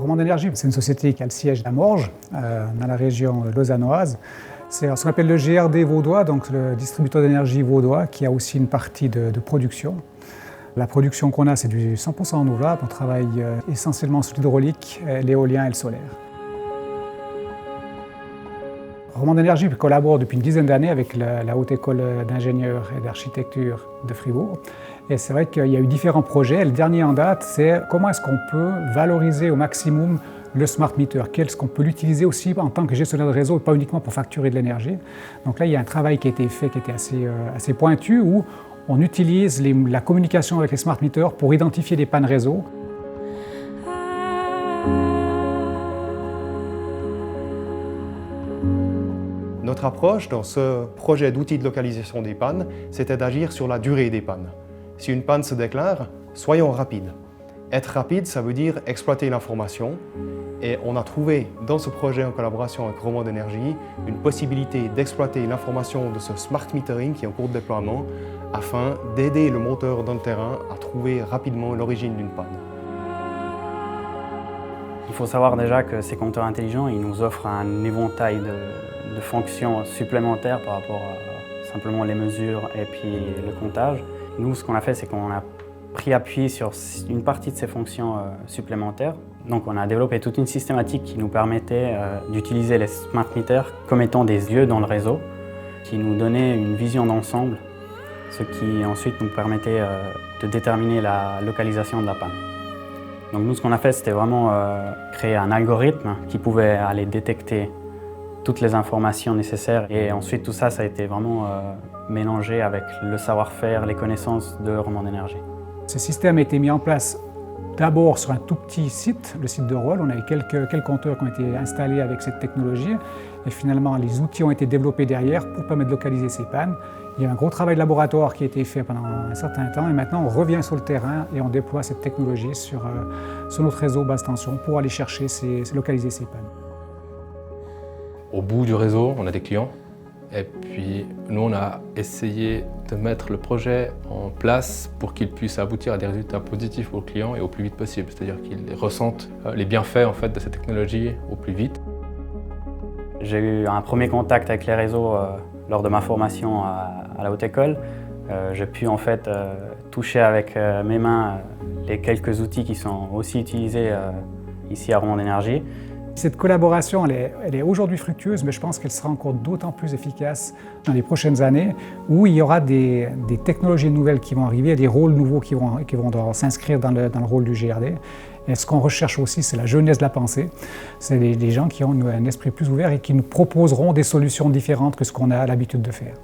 Romande Énergie, c'est une société qui a le siège à Morges, dans la région lausannoise. C'est ce qu'on appelle le GRD vaudois, donc le distributeur d'énergie vaudois, qui a aussi une partie de production. La production qu'on a, c'est du 100% renouvelable. On travaille essentiellement sur l'hydraulique, l'éolien et le solaire. Romande Énergie collabore depuis une dizaine d'années avec la Haute École d'ingénieurs et d'architecture de Fribourg. Et c'est vrai qu'il y a eu différents projets. Le dernier en date, c'est comment est-ce qu'on peut valoriser au maximum le smart meter, qu'est-ce qu'on peut l'utiliser aussi en tant que gestionnaire de réseau, pas uniquement pour facturer de l'énergie. Donc là, il y a un travail qui a été fait, qui était assez pointu, où on utilise la communication avec les smart meters pour identifier des pannes réseau. Notre approche dans ce projet d'outils de localisation des pannes, c'était d'agir sur la durée des pannes. Si une panne se déclare, soyons rapides. Être rapide, ça veut dire exploiter l'information. Et on a trouvé dans ce projet en collaboration avec Romande Énergie une possibilité d'exploiter l'information de ce smart metering qui est en cours de déploiement afin d'aider le monteur dans le terrain à trouver rapidement l'origine d'une panne. Il faut savoir déjà que ces compteurs intelligents, ils nous offrent un éventail de fonctions supplémentaires par rapport à simplement les mesures et puis le comptage. Nous, ce qu'on a fait, c'est qu'on a pris appui sur une partie de ces fonctions supplémentaires. Donc on a développé toute une systématique qui nous permettait d'utiliser les smart meters comme étant des yeux dans le réseau, qui nous donnait une vision d'ensemble, ce qui ensuite nous permettait de déterminer la localisation de la panne. Donc nous, ce qu'on a fait, c'était vraiment créer un algorithme qui pouvait aller détecter toutes les informations nécessaires. Et ensuite, tout ça, ça a été vraiment mélangé avec le savoir-faire, les connaissances de Romande Énergie. Ce système a été mis en place d'abord sur un tout petit site, le site de Rolle. On avait quelques compteurs qui ont été installés avec cette technologie. Et finalement, les outils ont été développés derrière pour permettre de localiser ces pannes. Il y a un gros travail de laboratoire qui a été fait pendant un certain temps. Et maintenant, on revient sur le terrain et on déploie cette technologie sur notre réseau basse tension pour aller chercher, localiser ces pannes. Au bout du réseau, on a des clients. Et puis, nous, on a essayé de mettre le projet en place pour qu'il puisse aboutir à des résultats positifs pour le client et au plus vite possible. C'est-à-dire qu'il ressente les bienfaits en fait, de cette technologie au plus vite. J'ai eu un premier contact avec les réseaux lors de ma formation à la Haute École. J'ai pu en fait toucher avec mes mains les quelques outils qui sont aussi utilisés ici à Romande Énergie. Cette collaboration, elle est aujourd'hui fructueuse, mais je pense qu'elle sera encore d'autant plus efficace dans les prochaines années, où il y aura des technologies nouvelles qui vont arriver, des rôles nouveaux qui vont devoir s'inscrire dans le rôle du GRD. Et ce qu'on recherche aussi, c'est la jeunesse de la pensée. C'est des gens qui ont un esprit plus ouvert et qui nous proposeront des solutions différentes que ce qu'on a l'habitude de faire.